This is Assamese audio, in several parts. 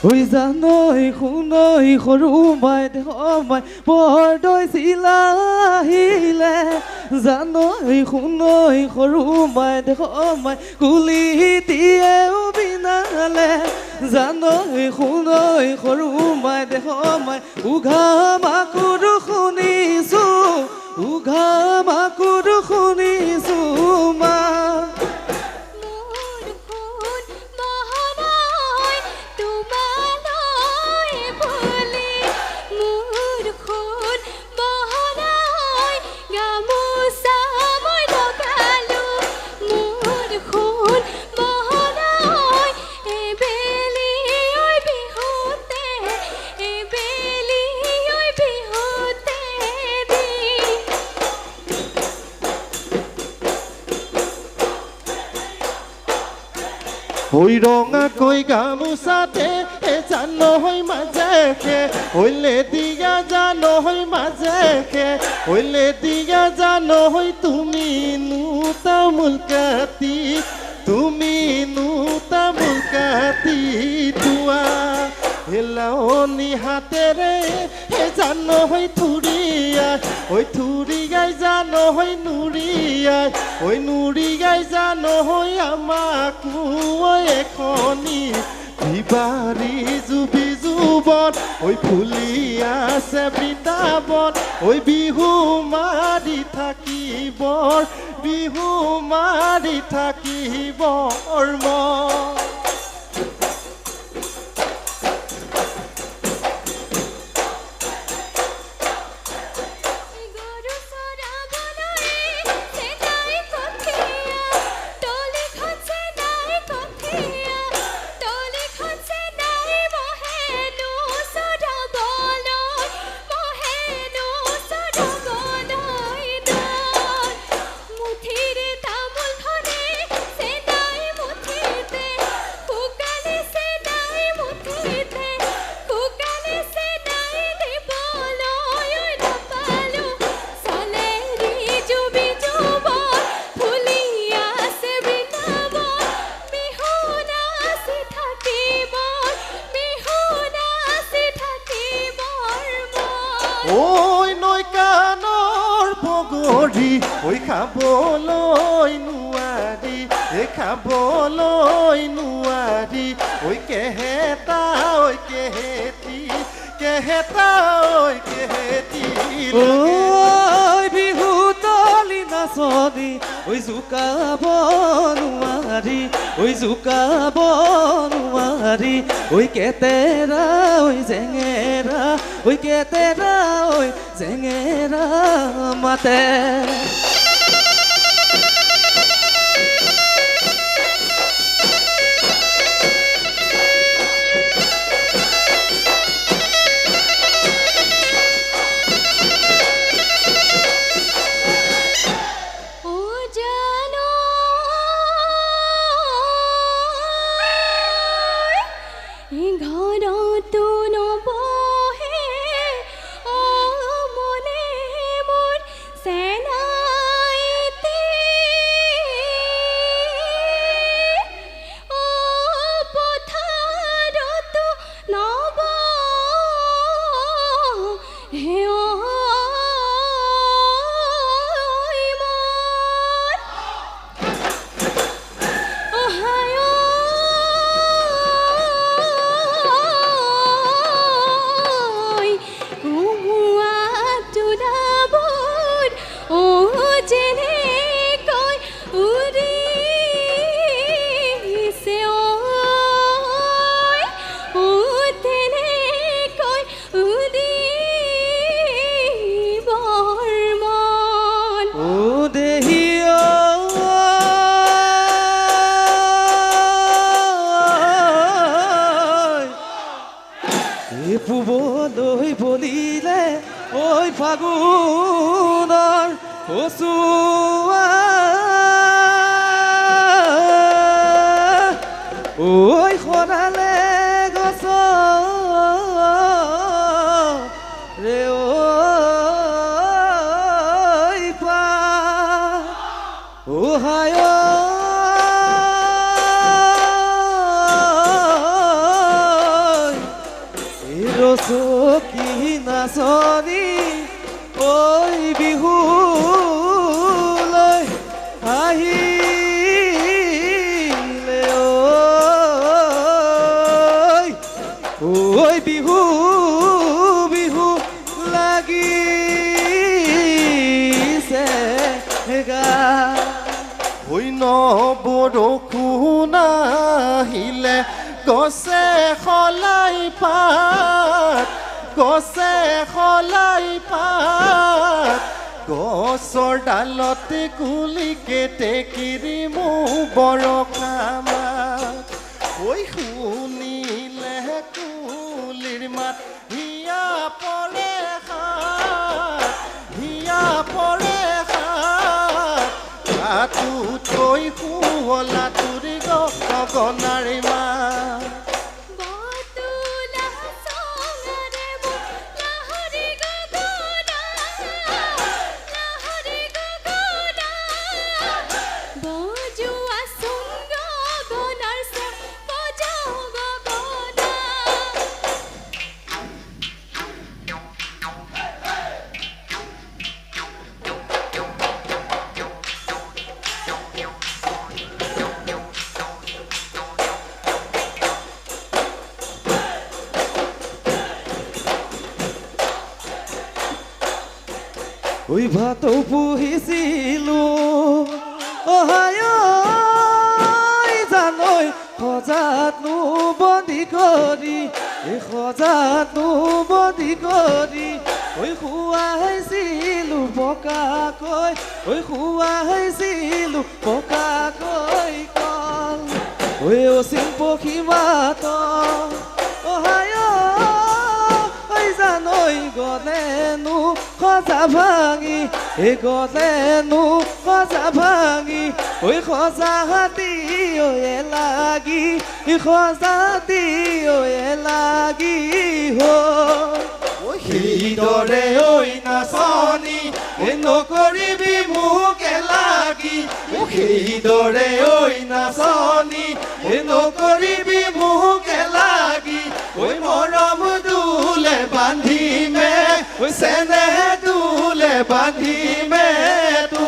ঐ জানৈ শুনৈ সৰু মাই দেহমাই বৰদৈ চিলাহিলে জানৈ শুনৈ সৰু মাই দেহমাই কুলিটিয়েও বিনালে জানৈ শুনৈ সৰু মাই দেহমাই উঘা মাকুৰ শুনিছো উঘা মাকুৰ শুনিছো মা ওই রঙা কই গামোচাতে জানো হই মাজেকে হইলে দিয়া জানো হই মাজেকে হইলে দিয়া জানো হই তুমি নুতামুল কাতি তুমি নুতামুল কাতি তুয়া হেলাওনি হাতেরে জানো হই থুরিয়া ওই থুরিয়াই জানো হই নুরিয়াই ওই নুরিয়াই জানো হই আমাকু এখনি বিবাৰী জুবি জুবন ওই ফুলি আছে বৃন্দাবন ওই বিহু মাৰি থাকিবৰ বিহু মাৰি থাকিবৰ মন ওই নৈ কাণৰ বগৰী ঐ খাবলৈ নোৱাৰি খাবলৈ নোৱাৰি ঐ কেহেতা ঐ কেহেতি কেহেতা ঐ কেহেতি ঐ বিহু তলি নাচনি ঐ জোকাব নোৱাৰি ঐ জোকাব নোৱাৰি ঐ কেতেৰা ঐ জেঙেৰা ঐ কেতেৰা ঐ জেঙেৰা মাতে পুবলৈ বলিলে ঐ ফাগুনৰ কচুৱা ঐ সৰালে গছ ৰে ঐ পা হায় নাচনী ঐ বিহুলৈ আহিলে ঐ বিহু বিহু লাগিছে গা হৈ ন বৰষুণ আহিলে গছে সলাই পাত গছে সলাই পাত গছৰ ডালতে কুলিকে টেকিৰি মোৰ বৰষা মাত ঐ শুনিলে কুলিৰ মাত হিয়া পৰে হাত হিয়া পৰে হাত তু থৈ শুৱলা তুৰি গগনাৰে মা ঐ ভাতৌ পুহিছিলো অহায় জানৈ সজাতনো বন্দী কৰি এই সজাতনো বন্দী কৰি ঐ খুৱাইছিলো পকাকৈ ঐ খুৱাইছিলো পকাকৈ কল ঐ অচিন পক্ষী মাত অহায় জানৈ গলেনো সজা ভাঙি এই গলেনো সজা ভাঙি ঐ সজা হাতী ঐ লাগি সজা হাতী ঐ লাগি সেইদৰে ঐ নাচনী নকৰিবি মোকে লাগি সেইদৰে ঐ নাচনী নকৰিবি মোকে লাগি ঐ মৰম দুলে বান্ধিমে চেনেহ দুলে বান্ধিমে তো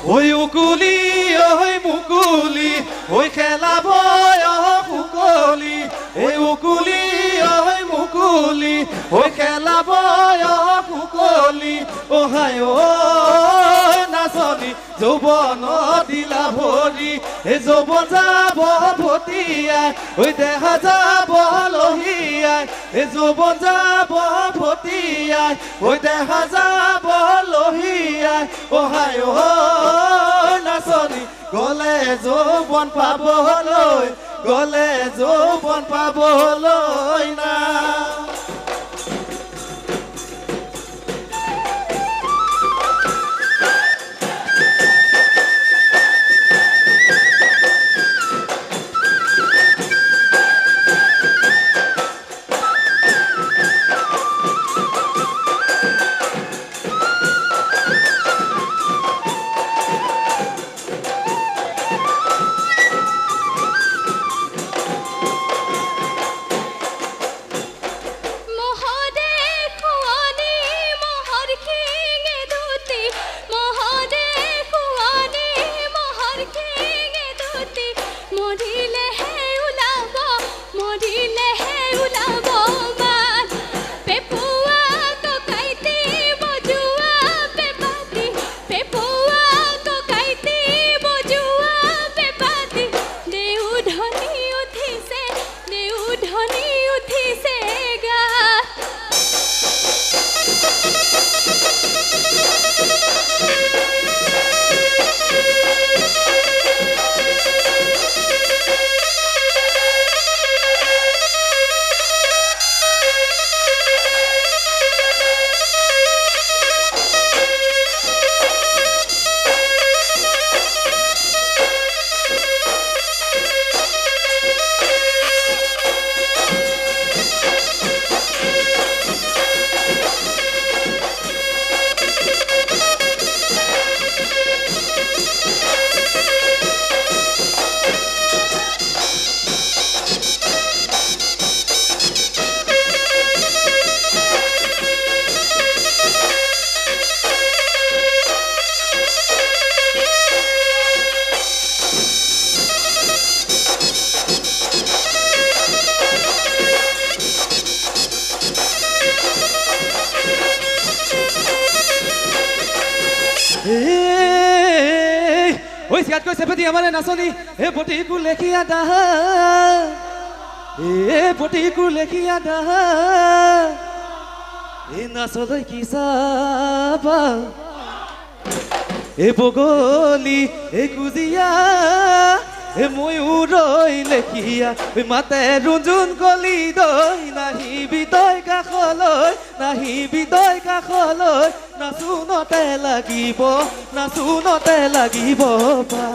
ঐ উকুলি ঐ মুকুলি ঐ খেলাব মুকলি এই উকুলি ঐ মুকুলি ঐ খেলাব মুকলি অহায় নাচনী যৌৱন দিলা ভৰি এই যৌৱন যাব ভটিয়াই ঐ দেহা যাব লহিয়াই এই যৌৱন যাব ভটিয়াই ঐ দেহা যাব লহিয়াই অহায় নাচনী গলে যৌৱন পাবলৈ গলে যৌৱন পাবলৈ না লেখিয়াতকৈ চেপেটি আমাৰে নাচনী হে পতিকু লেখিয়া দাহ এ পতিকু লেখিয়া দাহ এ নাচলৈ কি চাবা এ বগলী এ কুজিয়া এ ময়ূৰৈ লেখিয়া মাতে ৰুঞ্জুন কলি দৈ নাহিবি তই কাষলৈ নাহিবি তই কাষলৈ নাচোনতে লাগিব নাচোনতে লাগিব পা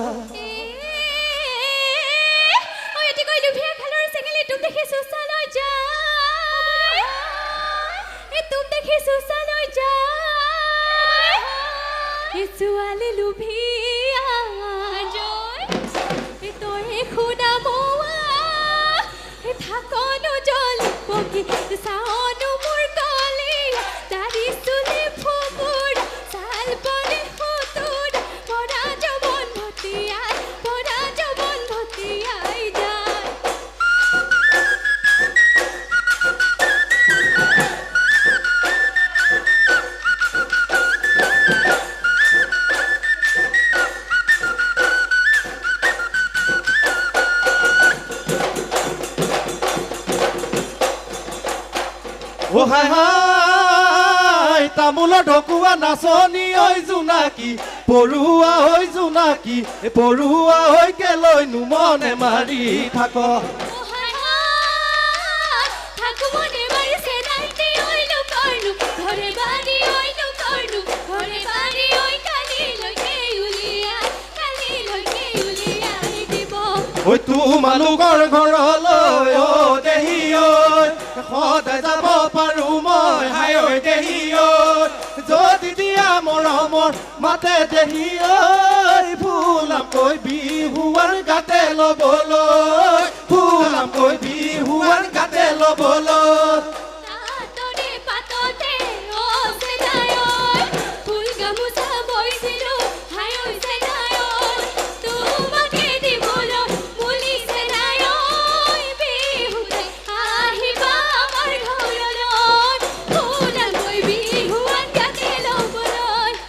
ছোৱালী লুভিয়া জয় তই খুদা মোৱা থাকনো জল পকি চাওনো মোৰ কলি দাৰি চুলি ফুকুৰ চাল পৰে ফুতুৰ পৰা জবন ভটিয়াই যায় ও হাই হাই তামোলৰ ঢকুৱা নাচনী ঐ জোনাকী পৰুৱা ঐ জোনাকী পৰুৱা ঐ কেলৈনো মনে মাৰি থাক ঐ তোমালোকৰ ঘৰলৈ অ দেহি ঐ সদায় যাব পাৰো মই হাই ঐ দেহি ঐ যদি দিয়া মৰমৰ মাতে দেহি ঐ ফুলামকৈ বিহুৱাৰ গাতে ল'বলৈ ফুলামকৈ বিহুৱাৰ গাতে ল'বলৈ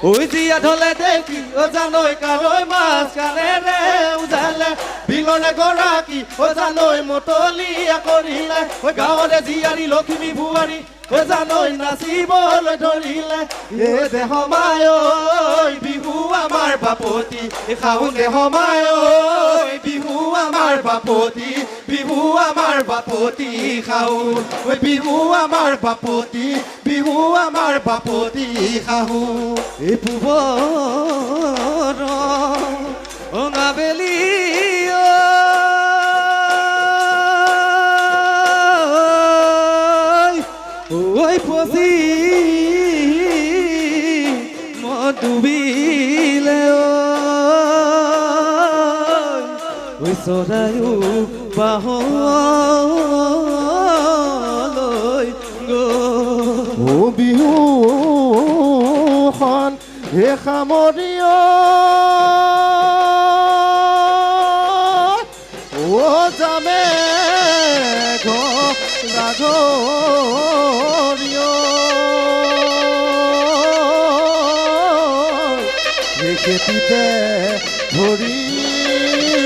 ঐ জীয়া ঢলে দেখি ও জানৈ কালৈ মাছ কাণেৰে উজালে বিলনে গৰাকী ও জানৈ মতলীয়া কৰিলে ঐ গাঁৱৰে জীয়াৰী লখিমী বোৱাৰী ও জানৈ নাচিবলৈ ধৰিলে এ দেহ মায় ঐ বিহু আমাৰ বাপতি খাওঁনে সমায় ঐ বিহু আমাৰ বাপতি বিহু আমাৰ বাপতি খাওঁ ঐ বিহু আমাৰ বাপতি বিহু আমাৰ বাপতি খাওঁ এই পূবৰ অঙাবেলি ঐ ফচি ডুবিলে ঐ চৰায়ো বাহলৈ ও বিহুখন হে সামৰিয় ও যামে ঘৰিয় খেতিতে ধৰিব